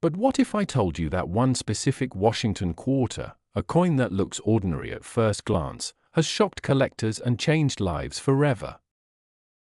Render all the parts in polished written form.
But what if I told you that one specific Washington quarter, a coin that looks ordinary at first glance, has shocked collectors and changed lives forever?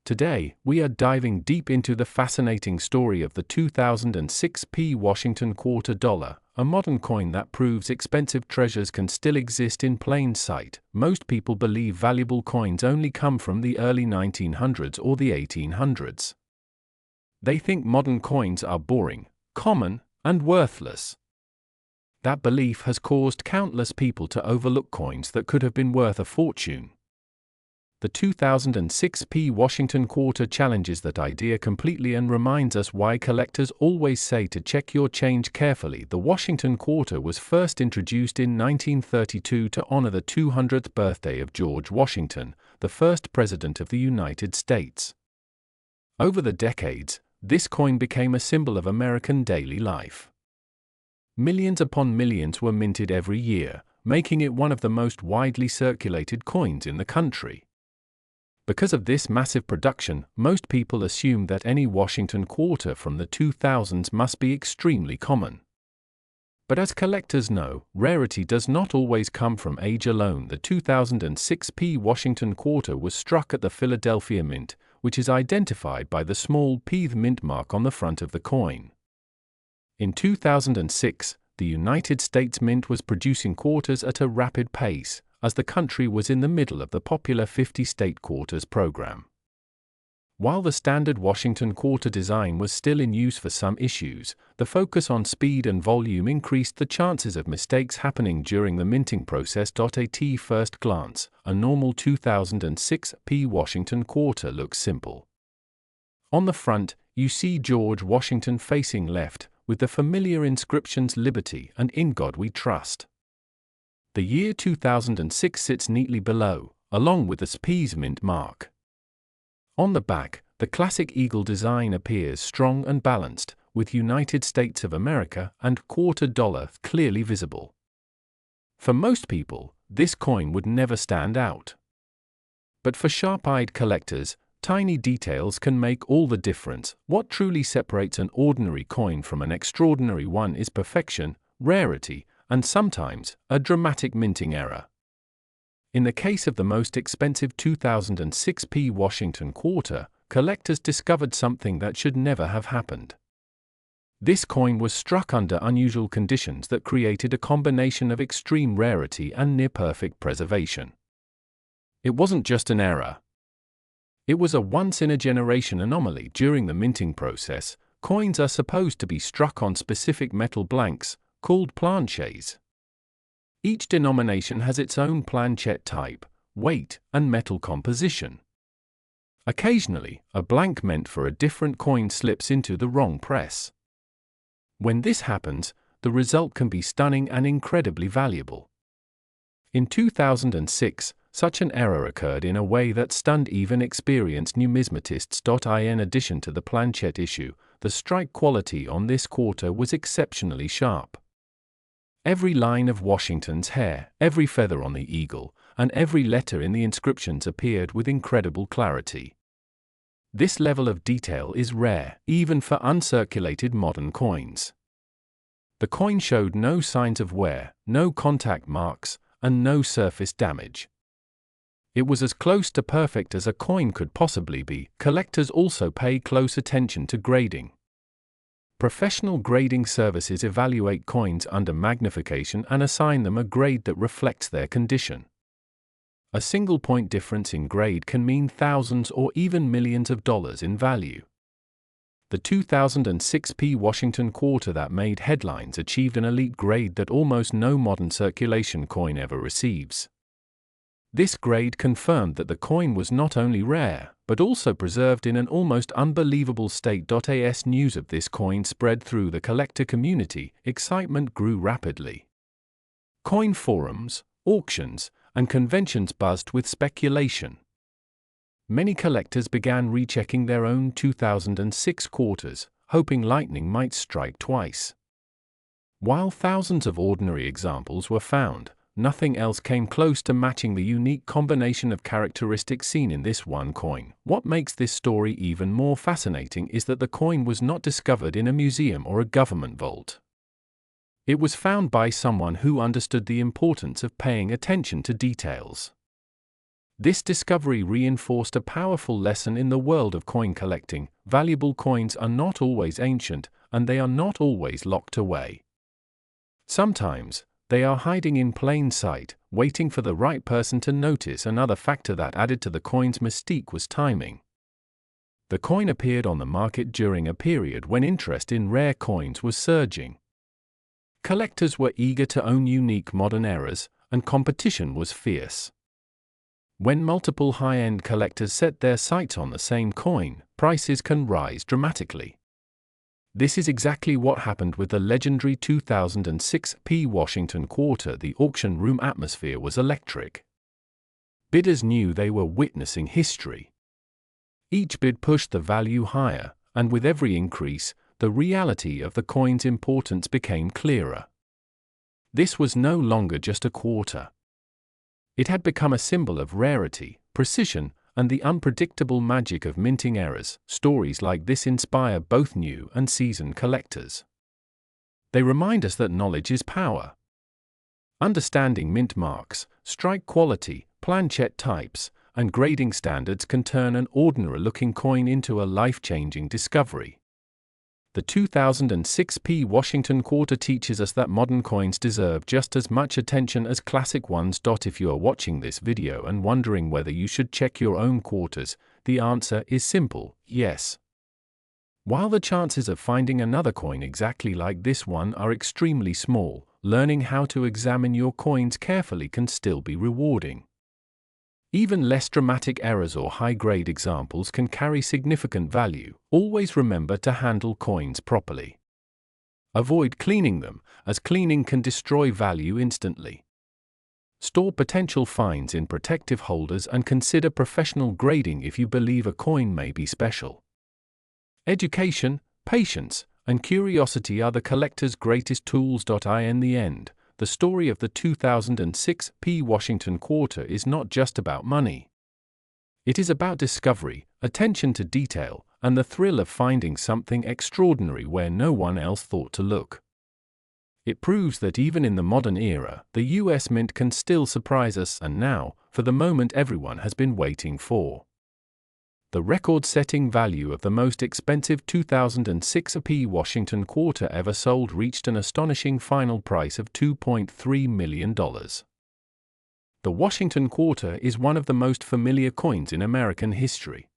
Today, we are diving deep into the fascinating story of the 2006p Washington quarter dollar, a modern coin that proves expensive treasures can still exist in plain sight. Most people believe valuable coins only come from the early 1900s or the 1800s. They think modern coins are boring, common, and worthless. That belief has caused countless people to overlook coins that could have been worth a fortune. The 2006p Washington quarter challenges that idea completely and reminds us why collectors always say to check your change carefully. The Washington quarter was first introduced in 1932 to honor the 200th birthday of George Washington, the first president of the United States. Over the decades, this coin became a symbol of American daily life. Millions upon millions were minted every year, making it one of the most widely circulated coins in the country. Because of this massive production, most people assume that any Washington quarter from the 2000s must be extremely common. But as collectors know, rarity does not always come from age alone. The 2006p Washington quarter was struck at the Philadelphia Mint, which is identified by the small P. The mint mark on the front of the coin. In 2006, the United States Mint was producing quarters at a rapid pace, as the country was in the middle of the popular 50-state quarters program. While the standard Washington quarter design was still in use for some issues, the focus on speed and volume increased the chances of mistakes happening during the minting process. At first glance, a normal 2006p Washington quarter looks simple. On the front, you see George Washington facing left, with the familiar inscriptions "Liberty" and "In God We Trust." The year 2006 sits neatly below, along with the P's mint mark. On the back, the classic eagle design appears strong and balanced, with United States of America and quarter dollar clearly visible. For most people, this coin would never stand out. But for sharp-eyed collectors, tiny details can make all the difference. What truly separates an ordinary coin from an extraordinary one is perfection, rarity, and sometimes a dramatic minting error. In the case of the most expensive 2006p Washington quarter, collectors discovered something that should never have happened. This coin was struck under unusual conditions that created a combination of extreme rarity and near-perfect preservation. It wasn't just an error. It was a once-in-a-generation anomaly. During the minting process, coins are supposed to be struck on specific metal blanks, called planchets. Each denomination has its own planchet type, weight, and metal composition. Occasionally, a blank meant for a different coin slips into the wrong press. When this happens, the result can be stunning and incredibly valuable. In 2006, such an error occurred in a way that stunned even experienced numismatists. In addition to the planchet issue, the strike quality on this quarter was exceptionally sharp. Every line of Washington's hair, every feather on the eagle, and every letter in the inscriptions appeared with incredible clarity. This level of detail is rare, even for uncirculated modern coins. The coin showed no signs of wear, no contact marks, and no surface damage. It was as close to perfect as a coin could possibly be. Collectors also pay close attention to grading. Professional grading services evaluate coins under magnification and assign them a grade that reflects their condition. A single point difference in grade can mean thousands or even millions of dollars in value. The 2006p Washington quarter that made headlines achieved an elite grade that almost no modern circulation coin ever receives. This grade confirmed that the coin was not only rare, but also preserved in an almost unbelievable state. As news of this coin spread through the collector community, excitement grew rapidly. Coin forums, auctions, and conventions buzzed with speculation. Many collectors began rechecking their own 2006 quarters, hoping lightning might strike twice. While thousands of ordinary examples were found, nothing else came close to matching the unique combination of characteristics seen in this one coin. What makes this story even more fascinating is that the coin was not discovered in a museum or a government vault. It was found by someone who understood the importance of paying attention to details. This discovery reinforced a powerful lesson in the world of coin collecting: valuable coins are not always ancient, and they are not always locked away. Sometimes, they are hiding in plain sight, waiting for the right person to notice. Another factor that added to the coin's mystique was timing. The coin appeared on the market during a period when interest in rare coins was surging. Collectors were eager to own unique modern eras, and competition was fierce. When multiple high-end collectors set their sights on the same coin, prices can rise dramatically. This is exactly what happened with the legendary 2006 P. Washington Quarter. The auction room atmosphere was electric. Bidders knew they were witnessing history. Each bid pushed the value higher, and with every increase, the reality of the coin's importance became clearer. This was no longer just a quarter. It had become a symbol of rarity, precision, and the unpredictable magic of minting errors. Stories like this inspire both new and seasoned collectors. They remind us that knowledge is power. Understanding mint marks, strike quality, planchet types, and grading standards can turn an ordinary-looking coin into a life-changing discovery. The 2006 P. Washington Quarter teaches us that modern coins deserve just as much attention as classic ones. If you are watching this video and wondering whether you should check your own quarters, the answer is simple: yes. While the chances of finding another coin exactly like this one are extremely small, learning how to examine your coins carefully can still be rewarding. Even less dramatic errors or high-grade examples can carry significant value. Always remember to handle coins properly. Avoid cleaning them, as cleaning can destroy value instantly. Store potential finds in protective holders and consider professional grading if you believe a coin may be special. Education, patience, and curiosity are the collector's greatest tools. In the end, the story of the 2006 P. Washington Quarter is not just about money. It is about discovery, attention to detail, and the thrill of finding something extraordinary where no one else thought to look. It proves that even in the modern era, the US Mint can still surprise us. And now, for the moment everyone has been waiting for. The record-setting value of the most expensive 2006 P. Washington Quarter ever sold reached an astonishing final price of $2.3 million. The Washington Quarter is one of the most familiar coins in American history.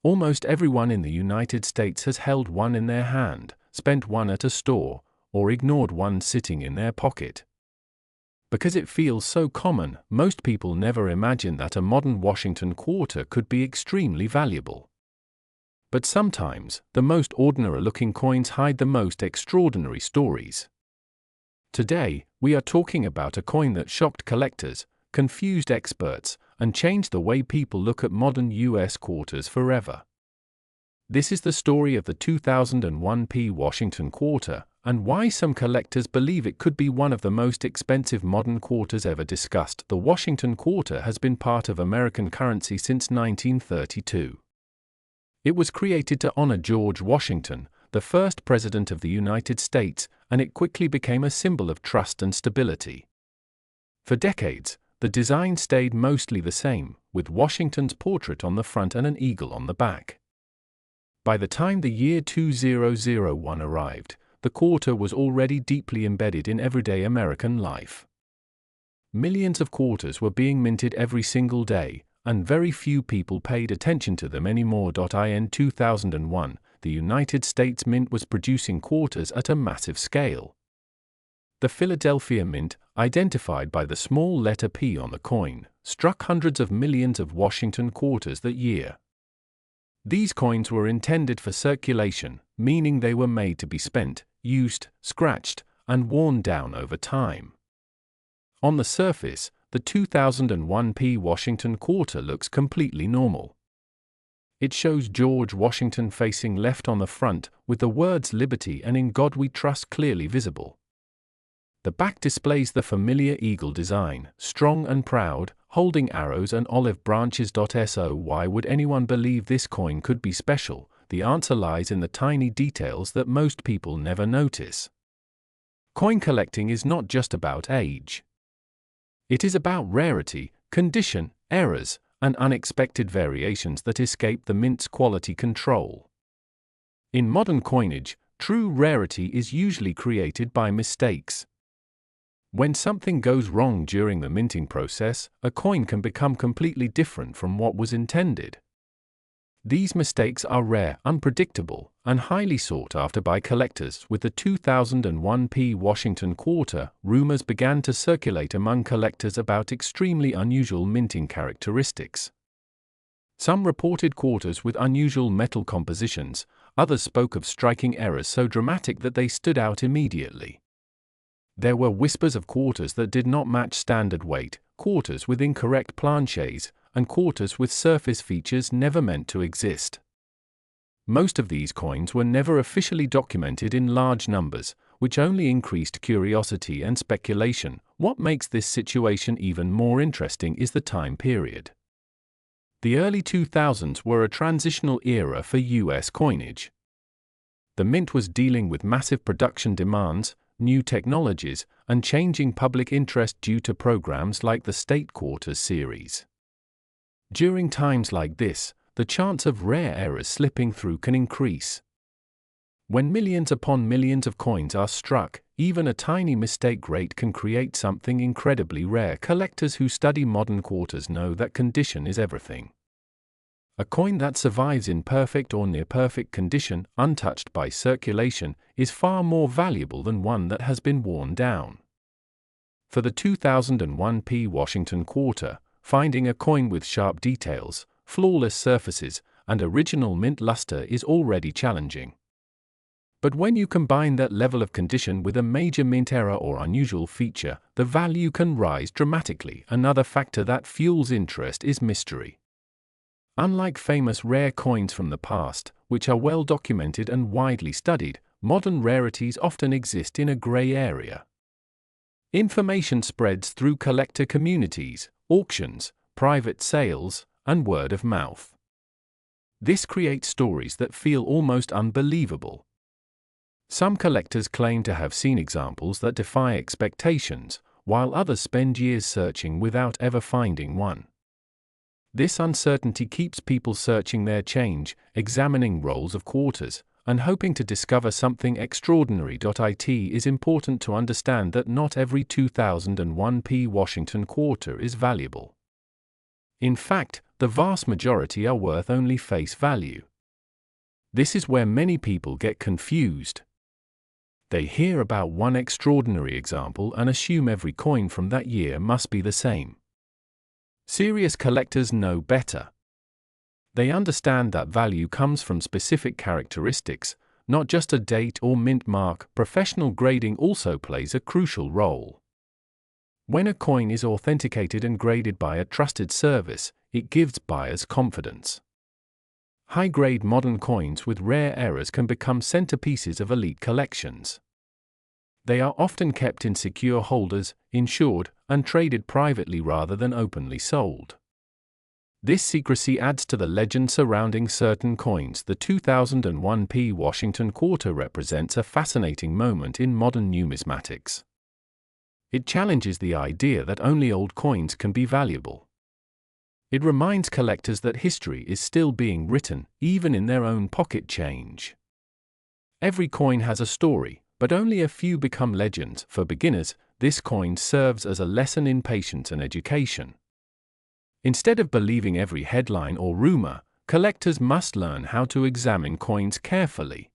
Almost everyone in the United States has held one in their hand, spent one at a store, or ignored one sitting in their pocket. Because it feels so common, most people never imagine that a modern Washington Quarter could be extremely valuable. But sometimes, the most ordinary-looking coins hide the most extraordinary stories. Today, we are talking about a coin that shocked collectors, confused experts, and changed the way people look at modern US quarters forever. This is the story of the 2001 P. Washington Quarter, and why some collectors believe it could be one of the most expensive modern quarters ever discussed. The Washington Quarter has been part of American currency since 1932. It was created to honor George Washington, the first president of the United States, and it quickly became a symbol of trust and stability. For decades, the design stayed mostly the same, with Washington's portrait on the front and an eagle on the back. By the time the year 2001 arrived, the quarter was already deeply embedded in everyday American life. Millions of quarters were being minted every single day, and very few people paid attention to them anymore. In 2001, the United States Mint was producing quarters at a massive scale. The Philadelphia Mint, identified by the small letter P on the coin, struck hundreds of millions of Washington quarters that year. These coins were intended for circulation, meaning they were made to be spent, used, scratched, and worn down over time. On the surface, the 2001 P. Washington Quarter looks completely normal. It shows George Washington facing left on the front, with the words "Liberty" and "In God We Trust" clearly visible. The back displays the familiar eagle design, strong and proud, holding arrows and olive branches. So why would anyone believe this coin could be special? The answer lies in the tiny details that most people never notice. Coin collecting is not just about age. It is about rarity, condition, errors, and unexpected variations that escape the mint's quality control. In modern coinage, true rarity is usually created by mistakes. When something goes wrong during the minting process, a coin can become completely different from what was intended. These mistakes are rare, unpredictable, and highly sought after by collectors. With the 2001 Washington quarter, rumors began to circulate among collectors about extremely unusual minting characteristics. Some reported quarters with unusual metal compositions, others spoke of striking errors so dramatic that they stood out immediately. There were whispers of quarters that did not match standard weight, quarters with incorrect planchets, and quarters with surface features never meant to exist. Most of these coins were never officially documented in large numbers, which only increased curiosity and speculation. What makes this situation even more interesting is the time period. The early 2000s were a transitional era for US coinage. The mint was dealing with massive production demands, new technologies, and changing public interest due to programs like the State Quarters series. During times like this, the chance of rare errors slipping through can increase. When millions upon millions of coins are struck, even a tiny mistake rate can create something incredibly rare. Collectors who study modern quarters know that condition is everything. A coin that survives in perfect or near-perfect condition, untouched by circulation, is far more valuable than one that has been worn down. For the 2001 Washington quarter, finding a coin with sharp details, flawless surfaces, and original mint luster is already challenging. But when you combine that level of condition with a major mint error or unusual feature, the value can rise dramatically. Another factor that fuels interest is mystery. Unlike famous rare coins from the past, which are well documented and widely studied, modern rarities often exist in a gray area. Information spreads through collector communities, auctions, private sales, and word of mouth. This creates stories that feel almost unbelievable. Some collectors claim to have seen examples that defy expectations, while others spend years searching without ever finding one. This uncertainty keeps people searching their change, examining rolls of quarters, and hoping to discover something extraordinary. It is important to understand that not every 2001 Washington quarter is valuable. In fact, the vast majority are worth only face value. This is where many people get confused. They hear about one extraordinary example and assume every coin from that year must be the same. Serious collectors know better. They understand that value comes from specific characteristics, not just a date or mint mark. Professional grading also plays a crucial role. When a coin is authenticated and graded by a trusted service, it gives buyers confidence. High-grade modern coins with rare errors can become centerpieces of elite collections. They are often kept in secure holders, insured, and traded privately rather than openly sold. This secrecy adds to the legend surrounding certain coins. The 2001 Washington quarter represents a fascinating moment in modern numismatics. It challenges the idea that only old coins can be valuable. It reminds collectors that history is still being written, even in their own pocket change. Every coin has a story, but only a few become legends. For beginners, this coin serves as a lesson in patience and education. Instead of believing every headline or rumor, collectors must learn how to examine coins carefully.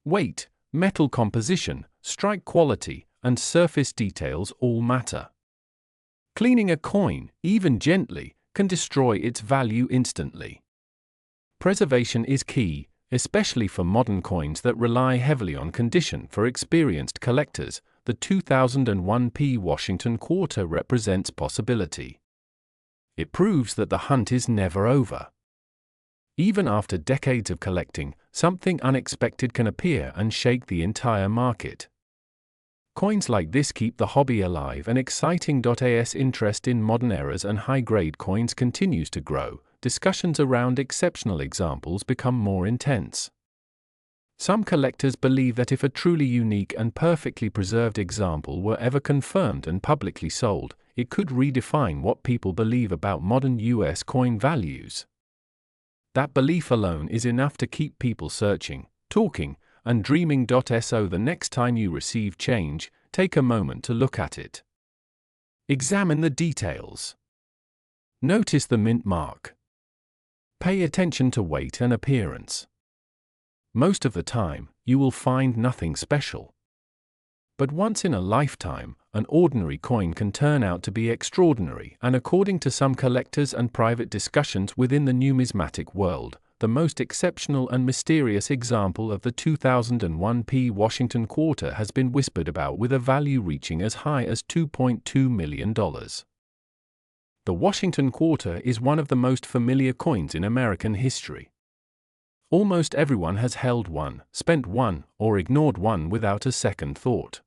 Weight, metal composition, strike quality, and surface details all matter. Cleaning a coin, even gently, can destroy its value instantly. Preservation is key, especially for modern coins that rely heavily on condition. For experienced collectors, the 2001 Washington quarter represents possibility. It proves that the hunt is never over. Even after decades of collecting, something unexpected can appear and shake the entire market. Coins like this keep the hobby alive and exciting. As interest in modern eras and high-grade coins continues to grow, discussions around exceptional examples become more intense. Some collectors believe that if a truly unique and perfectly preserved example were ever confirmed and publicly sold, it could redefine what people believe about modern US coin values. That belief alone is enough to keep people searching, talking, and dreaming. So the next time you receive change, take a moment to look at it. Examine the details. Notice the mint mark. Pay attention to weight and appearance. Most of the time, you will find nothing special. But once in a lifetime, an ordinary coin can turn out to be extraordinary, and according to some collectors and private discussions within the numismatic world, the most exceptional and mysterious example of the 2001 P. Washington quarter has been whispered about, with a value reaching as high as $2.2 million. The Washington quarter is one of the most familiar coins in American history. Almost everyone has held one, spent one, or ignored one without a second thought.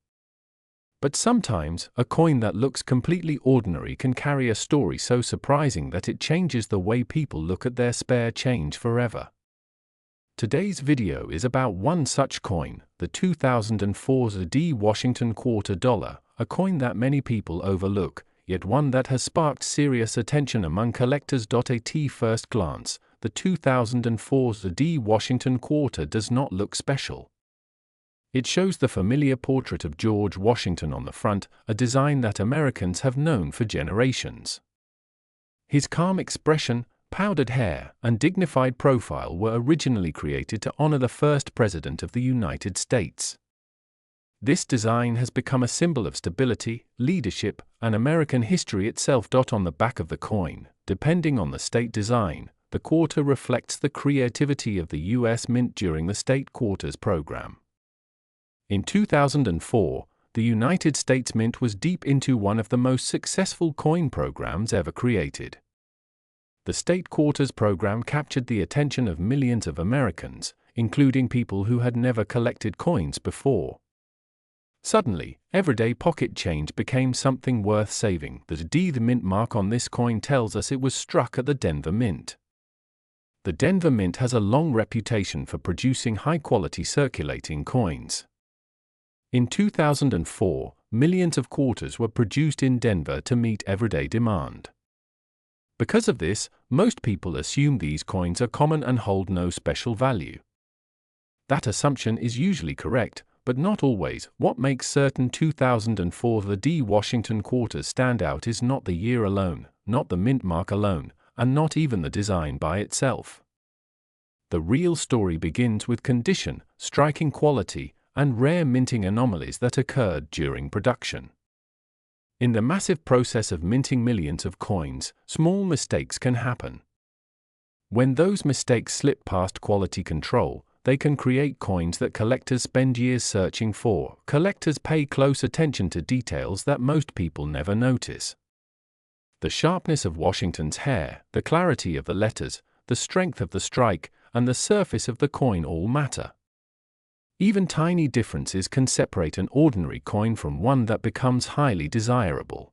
But sometimes, a coin that looks completely ordinary can carry a story so surprising that it changes the way people look at their spare change forever. Today's video is about one such coin, the 2004 D. Washington quarter dollar, a coin that many people overlook, yet one that has sparked serious attention among collectors. At first glance, the 2004 D. Washington quarter does not look special. It shows the familiar portrait of George Washington on the front, a design that Americans have known for generations. His calm expression, powdered hair, and dignified profile were originally created to honor the first President of the United States. This design has become a symbol of stability, leadership, and American history itself. On the back of the coin, depending on the state design, the quarter reflects the creativity of the U.S. Mint during the State Quarters program. In 2004, the United States Mint was deep into one of the most successful coin programs ever created. The State Quarters program captured the attention of millions of Americans, including people who had never collected coins before. Suddenly, everyday pocket change became something worth saving. The mint mark on this coin tells us it was struck at the Denver Mint. The Denver Mint has a long reputation for producing high-quality circulating coins. In 2004, millions of quarters were produced in Denver to meet everyday demand. Because of this, most people assume these coins are common and hold no special value. That assumption is usually correct, but not always. What makes certain 2004 the D. Washington quarters stand out is not the year alone, not the mint mark alone, and not even the design by itself. The real story begins with condition, striking quality, and rare minting anomalies that occurred during production. In the massive process of minting millions of coins, small mistakes can happen. When those mistakes slip past quality control, they can create coins that collectors spend years searching for. Collectors pay close attention to details that most people never notice. The sharpness of Washington's hair, the clarity of the letters, the strength of the strike, and the surface of the coin all matter. Even tiny differences can separate an ordinary coin from one that becomes highly desirable.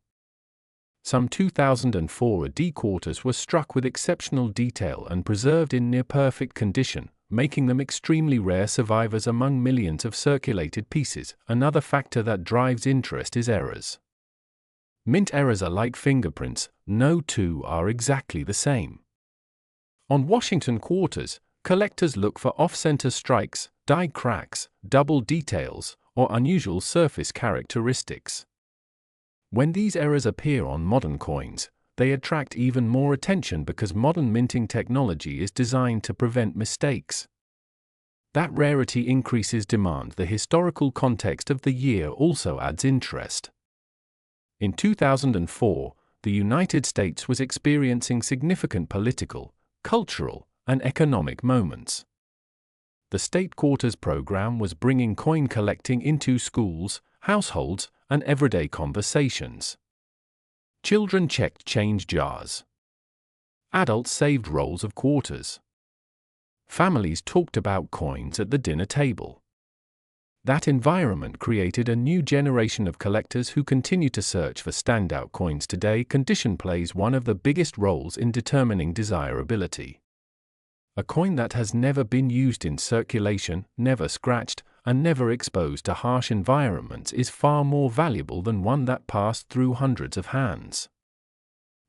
Some 2004 D quarters were struck with exceptional detail and preserved in near-perfect condition, making them extremely rare survivors among millions of circulated pieces. Another factor that drives interest is errors. Mint errors are like fingerprints, no two are exactly the same. On Washington quarters, collectors look for off-center strikes, die cracks, double details, or unusual surface characteristics. When these errors appear on modern coins, they attract even more attention because modern minting technology is designed to prevent mistakes. That rarity increases demand. The historical context of the year also adds interest. In 2004, the United States was experiencing significant political, cultural, and economic moments. The State Quarters program was bringing coin collecting into schools, households, and everyday conversations. Children checked change jars. Adults saved rolls of quarters. Families talked about coins at the dinner table. That environment created a new generation of collectors who continue to search for standout coins today. Condition plays one of the biggest roles in determining desirability. A coin that has never been used in circulation, never scratched, and never exposed to harsh environments is far more valuable than one that passed through hundreds of hands.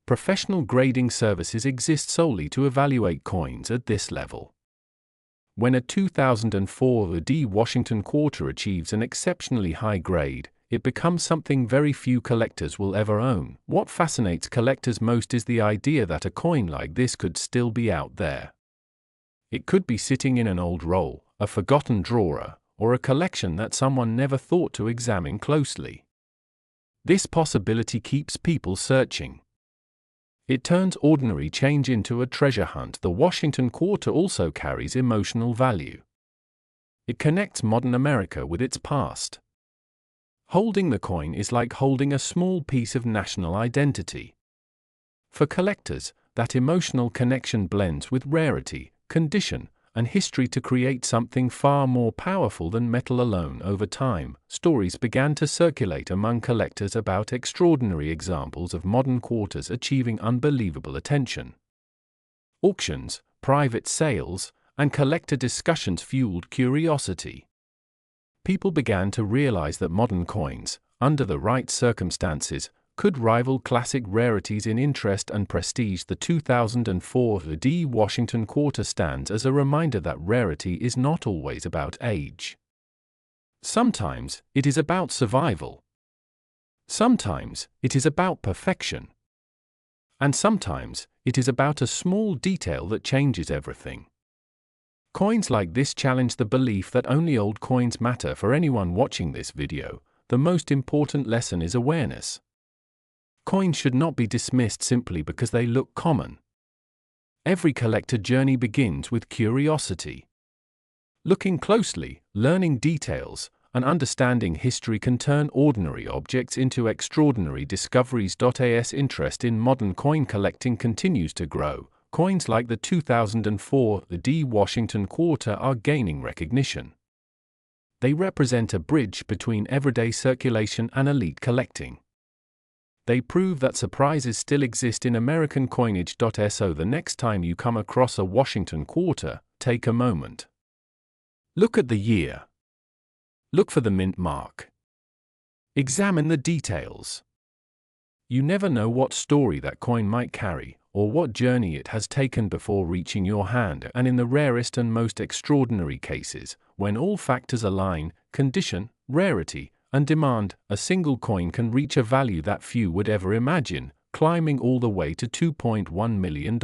Professional grading services exist solely to evaluate coins at this level. When a 2004 D Washington quarter achieves an exceptionally high grade, it becomes something very few collectors will ever own. What fascinates collectors most is the idea that a coin like this could still be out there. It could be sitting in an old roll, a forgotten drawer, or a collection that someone never thought to examine closely. This possibility keeps people searching. It turns ordinary change into a treasure hunt. The Washington quarter also carries emotional value. It connects modern America with its past. Holding the coin is like holding a small piece of national identity. For collectors, that emotional connection blends with rarity, condition, and history to create something far more powerful than metal alone. Over time, stories began to circulate among collectors about extraordinary examples of modern quarters achieving unbelievable attention. Auctions, private sales, and collector discussions fueled curiosity. People began to realize that modern coins, under the right circumstances, could rival classic rarities in interest and prestige. The 2004 D Washington quarter stands as a reminder that rarity is not always about age. Sometimes it is about survival. Sometimes it is about perfection. And sometimes it is about a small detail that changes everything. Coins like this challenge the belief that only old coins matter. For anyone watching this video, the most important lesson is awareness. Coins should not be dismissed simply because they look common. Every collector journey begins with curiosity. Looking closely, learning details, and understanding history can turn ordinary objects into extraordinary discoveries. As interest in modern coin collecting continues to grow, coins like the 2004 D Washington quarter are gaining recognition. They represent a bridge between everyday circulation and elite collecting. They prove that surprises still exist in American coinage. So the next time you come across a Washington quarter, take a moment. Look at the year. Look for the mint mark. Examine the details. You never know what story that coin might carry, or what journey it has taken before reaching your hand. And in the rarest and most extraordinary cases, when all factors align, condition, rarity, and demand, a single coin can reach a value that few would ever imagine, climbing all the way to $2.1 million.